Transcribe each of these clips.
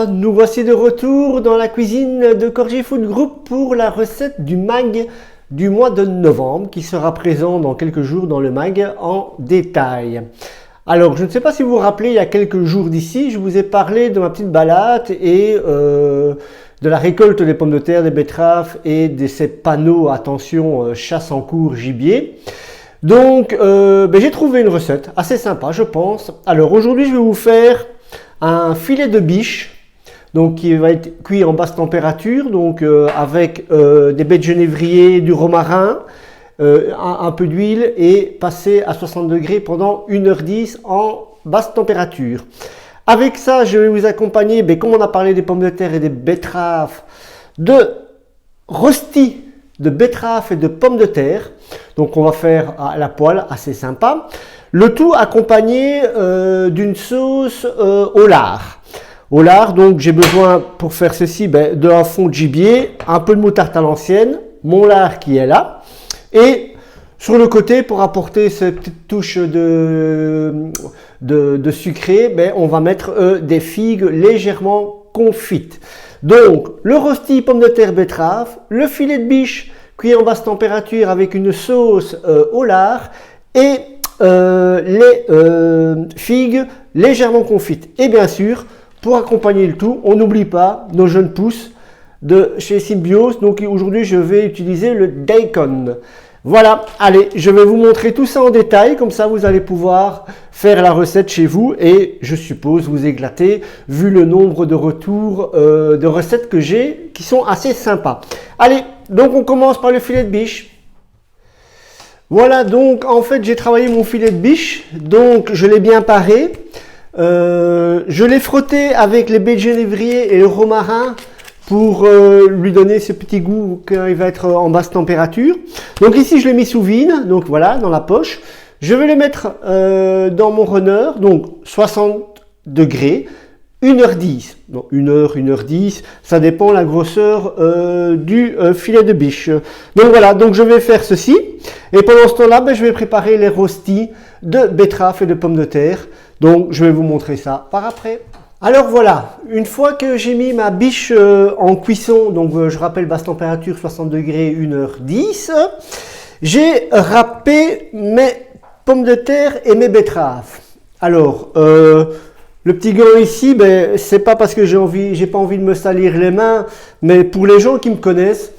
Voilà, nous voici de retour dans la cuisine de Corgi Food Group pour la recette du MAG du mois de novembre qui sera présent dans quelques jours dans le MAG en détail. Alors, je ne sais pas si vous vous rappelez, il y a quelques jours d'ici, je vous ai parlé de ma petite balade et de la récolte des pommes de terre, des betteraves et de ces panneaux, attention, chasse en cours gibier. Donc, j'ai trouvé une recette assez sympa, je pense. Alors, aujourd'hui, je vais vous faire un filet de biche, donc qui va être cuit en basse température, donc avec des baies de genévrier, du romarin, un peu d'huile et passer à 60 degrés pendant 1h10 en basse température. Avec ça, je vais vous accompagner, comme on a parlé des pommes de terre et des betteraves, de rostis de betteraves et de pommes de terre. Donc on va faire à la poêle, assez sympa. Le tout accompagné d'une sauce au lard. Au lard, donc j'ai besoin pour faire ceci d'un fond de gibier, un peu de moutarde à l'ancienne, mon lard qui est là. Et sur le côté, pour apporter cette petite touche de sucré, on va mettre des figues légèrement confites. Donc le rôti pomme de terre betterave, le filet de biche cuit en basse température avec une sauce au lard et les figues légèrement confites. Et bien sûr, pour accompagner le tout, on n'oublie pas nos jeunes pousses de chez Symbiose. Donc aujourd'hui, je vais utiliser le daikon. Voilà, allez, je vais vous montrer tout ça en détail, comme ça vous allez pouvoir faire la recette chez vous et je suppose vous éclater vu le nombre de retours de recettes que j'ai qui sont assez sympas. Allez, donc on commence par le filet de biche. Voilà, donc en fait j'ai travaillé mon filet de biche, donc je l'ai bien paré. Je l'ai frotté avec les baies de genévrier et le romarin pour lui donner ce petit goût quand il va être en basse température. Donc ici je l'ai mis sous vide, donc voilà, dans la poche. Je vais le mettre dans mon runner, donc 60 degrés, 1h10. Donc 1h10, ça dépend la grosseur du filet de biche. Donc voilà, donc je vais faire ceci. Et pendant ce temps-là, je vais préparer les rôstis de betteraves et de pommes de terre. Donc je vais vous montrer ça par après. Alors voilà, une fois que j'ai mis ma biche en cuisson, donc je rappelle basse température 60 degrés 1h10, j'ai râpé mes pommes de terre et mes betteraves. Alors, le petit gant ici, c'est pas parce que j'ai pas envie de me salir les mains, mais pour les gens qui me connaissent,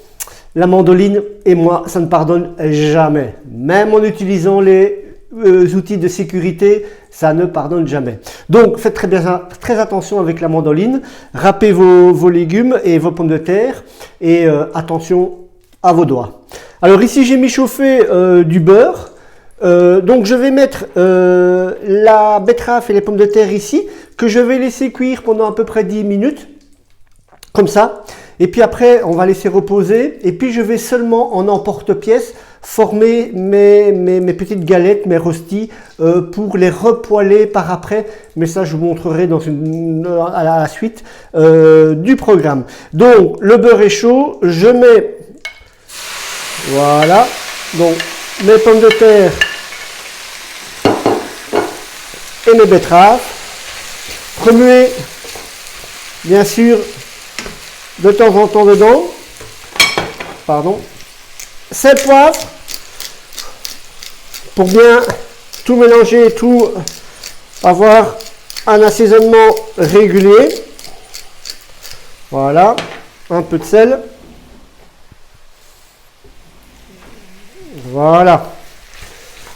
la mandoline et moi, ça ne pardonne jamais. Même en utilisant les outils de sécurité, ça ne pardonne jamais. Donc faites très attention avec la mandoline, râpez vos légumes et vos pommes de terre et attention à vos doigts. Alors ici j'ai mis chauffer du beurre, donc je vais mettre la betterave et les pommes de terre ici, que je vais laisser cuire pendant à peu près 10 minutes, comme ça. Et puis après, on va laisser reposer. Et puis, je vais seulement en emporte-pièce former mes petites galettes, mes rôstis, pour les repoêler par après. Mais ça, je vous montrerai à la suite du programme. Donc, le beurre est chaud. Je mets, voilà, donc mes pommes de terre et mes betteraves. Remuer, bien sûr, de temps en temps dedans, sel, poivre, pour bien tout mélanger et tout avoir un assaisonnement régulier. Voilà, un peu de sel. Voilà.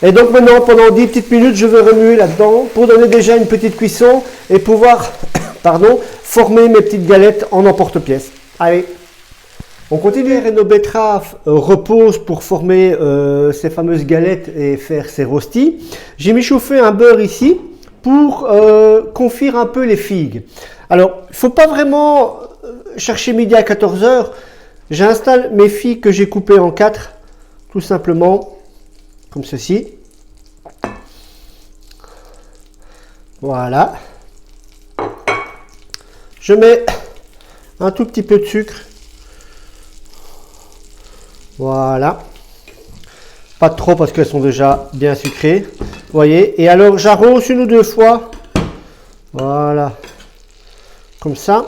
Et donc maintenant, pendant 10 petites minutes, je vais remuer là-dedans pour donner déjà une petite cuisson et pouvoir former mes petites galettes en emporte-pièce. Allez, on continue. Et nos betteraves reposent pour former ces fameuses galettes et faire ces rôstis. J'ai mis chauffer un beurre ici pour confire un peu les figues. Alors, il ne faut pas vraiment chercher midi à 14h. J'installe mes figues que j'ai coupées en 4, tout simplement, comme ceci. Voilà. Je mets un tout petit peu de sucre. Voilà. Pas trop parce qu'elles sont déjà bien sucrées. Vous voyez. Et alors j'arrose 1 ou 2 fois. Voilà. Comme ça.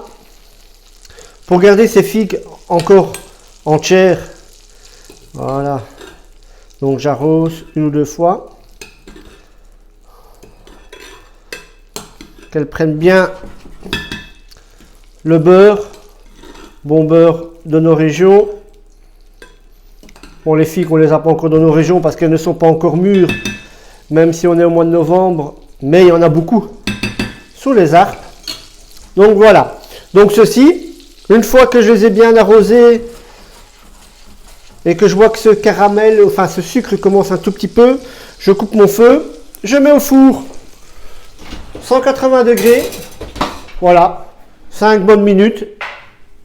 Pour garder ces figues encore entières, voilà. Donc j'arrose une ou deux fois. Qu'elles prennent bien le beurre. Bon beurre de nos régions. Bon, les figues, on ne les a pas encore dans nos régions parce qu'elles ne sont pas encore mûres, même si on est au mois de novembre, mais il y en a beaucoup sous les arbres. Donc voilà. Donc ceci, une fois que je les ai bien arrosés et que je vois que ce caramel, enfin ce sucre commence un tout petit peu, je coupe mon feu, je mets au four 180 degrés, voilà, 5 bonnes minutes,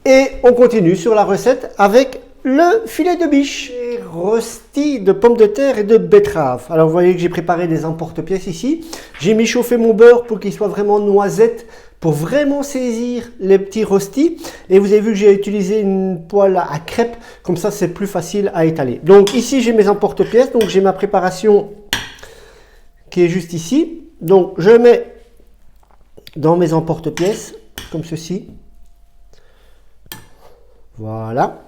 et on continue sur la recette avec le filet de biche, rôti de pommes de terre et de betterave. Alors vous voyez que j'ai préparé des emporte-pièces ici. J'ai mis chauffer mon beurre pour qu'il soit vraiment noisette, pour vraiment saisir les petits rôstis. Et vous avez vu que j'ai utilisé une poêle à crêpes, comme ça c'est plus facile à étaler. Donc ici j'ai mes emporte-pièces, donc j'ai ma préparation qui est juste ici. Donc je mets dans mes emporte-pièces, comme ceci. Voilà.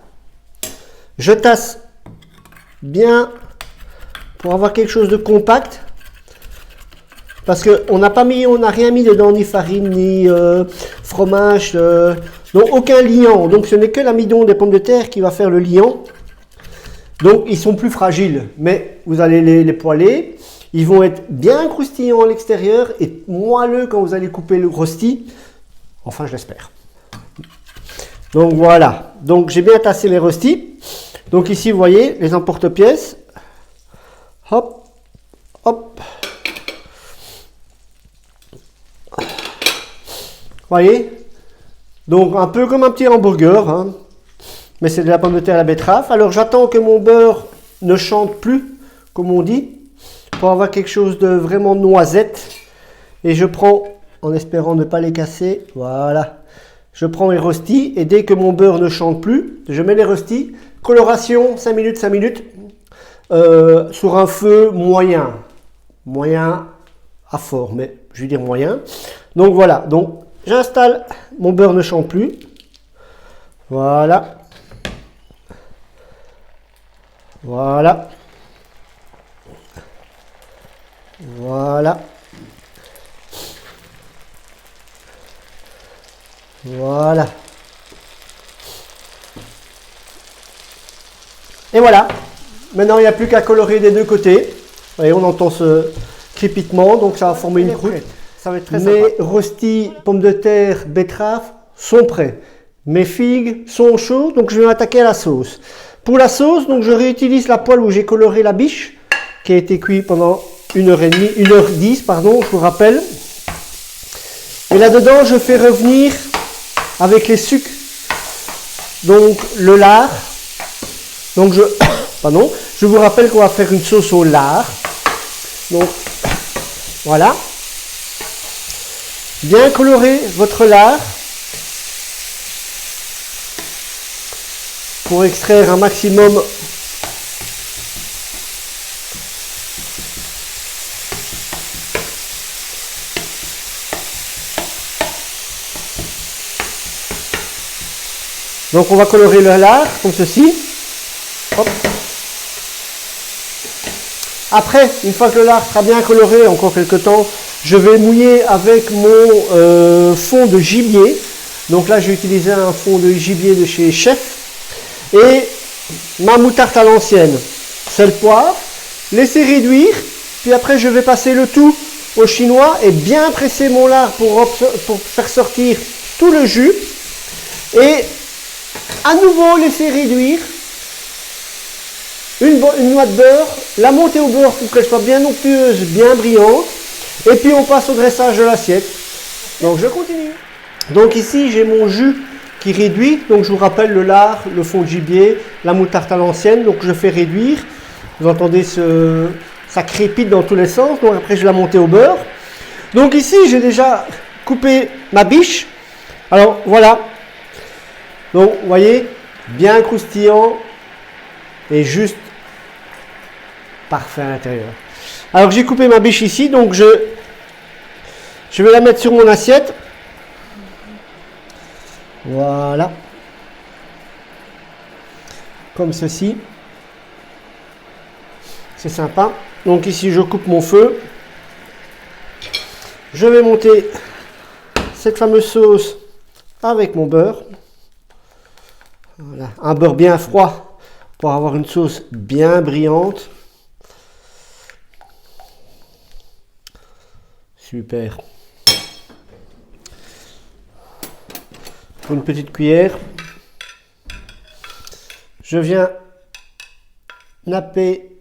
Je tasse bien pour avoir quelque chose de compact. Parce qu'on n'a rien mis dedans, ni farine, ni fromage, donc aucun liant. Donc ce n'est que l'amidon des pommes de terre qui va faire le liant. Donc ils sont plus fragiles, mais vous allez les poêler. Ils vont être bien croustillants à l'extérieur et moelleux quand vous allez couper le rosti. Enfin, je l'espère. Donc voilà. Donc j'ai bien tassé mes rostis. Donc ici, vous voyez, les emporte-pièces. Hop, hop. Voyez, donc un peu comme un petit hamburger, hein. Mais c'est de la pomme de terre à la betterave. Alors j'attends que mon beurre ne chante plus, comme on dit, pour avoir quelque chose de vraiment noisette. Et je prends, en espérant ne pas les casser, voilà. Je prends les rostis et dès que mon beurre ne chante plus, je mets les rostis. Coloration 5 minutes, 5 minutes, sur un feu moyen. Moyen à fort, mais je vais dire moyen. Donc voilà, donc j'installe, mon beurre ne chante plus. Voilà. Voilà. Voilà. Voilà. Et voilà. Maintenant, il n'y a plus qu'à colorer des deux côtés. Vous voyez, on entend ce crépitement, donc ça va former une croûte. Ça va être très sympa. Mes rostis, pommes de terre, betterave sont prêts. Mes figues sont chaudes, donc je vais m'attaquer à la sauce. Pour la sauce, donc je réutilise la poêle où j'ai coloré la biche, qui a été cuite pendant 1h30, 1h10, pardon, je vous rappelle. Et là-dedans, je fais revenir avec les sucres, donc le lard. Donc je vous rappelle qu'on va faire une sauce au lard. Donc voilà. Bien colorer votre lard pour extraire un maximum donc on va colorer le lard comme ceci. Hop. Après, une fois que le lard sera bien coloré, encore quelques temps, je vais mouiller avec mon fond de gibier. Donc là, j'ai utilisé un fond de gibier de chez Chef. Et ma moutarde à l'ancienne, sel, poivre, laisser réduire. Puis après, je vais passer le tout au chinois et bien presser mon lard pour faire sortir tout le jus. Et à nouveau laisser réduire. Une noix de beurre, la monter au beurre pour qu'elle soit bien onctueuse, bien brillante. Et puis on passe au dressage de l'assiette. Donc je continue. Donc ici j'ai mon jus qui réduit. Donc je vous rappelle le lard, le fond de gibier, la moutarde à l'ancienne. Donc je fais réduire. Vous entendez ça crépite dans tous les sens. Donc après je vais la monter au beurre. Donc ici j'ai déjà coupé ma biche. Alors voilà. Donc vous voyez, bien croustillant et juste parfait à l'intérieur. Alors j'ai coupé ma biche ici, donc je vais la mettre sur mon assiette. Voilà. comme ceci. C'est sympa. Donc ici, je coupe mon feu. Je vais monter cette fameuse sauce avec mon beurre. Voilà, un beurre bien froid pour avoir une sauce bien brillante. Super. Une petite cuillère. Je viens napper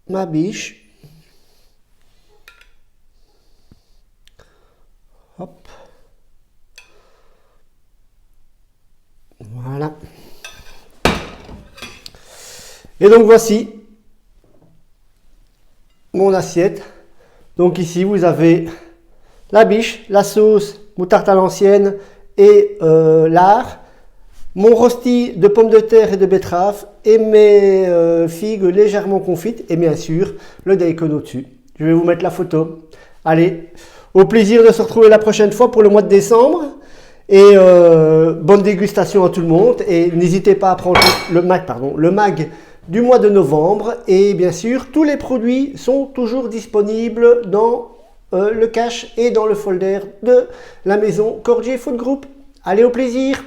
ma biche. Hop. Voilà. Et donc voici mon assiette. Donc ici vous avez la biche, la sauce, moutarde à l'ancienne et lard, mon rosti de pommes de terre et de betterave et mes figues légèrement confites et bien sûr le daikon au-dessus. Je vais vous mettre la photo. Allez, au plaisir de se retrouver la prochaine fois pour le mois de décembre et bonne dégustation à tout le monde et n'hésitez pas à prendre le mag du mois de novembre et bien sûr tous les produits sont toujours disponibles dans le cache et dans le folder de la maison Cordier Food Group. Allez, au plaisir!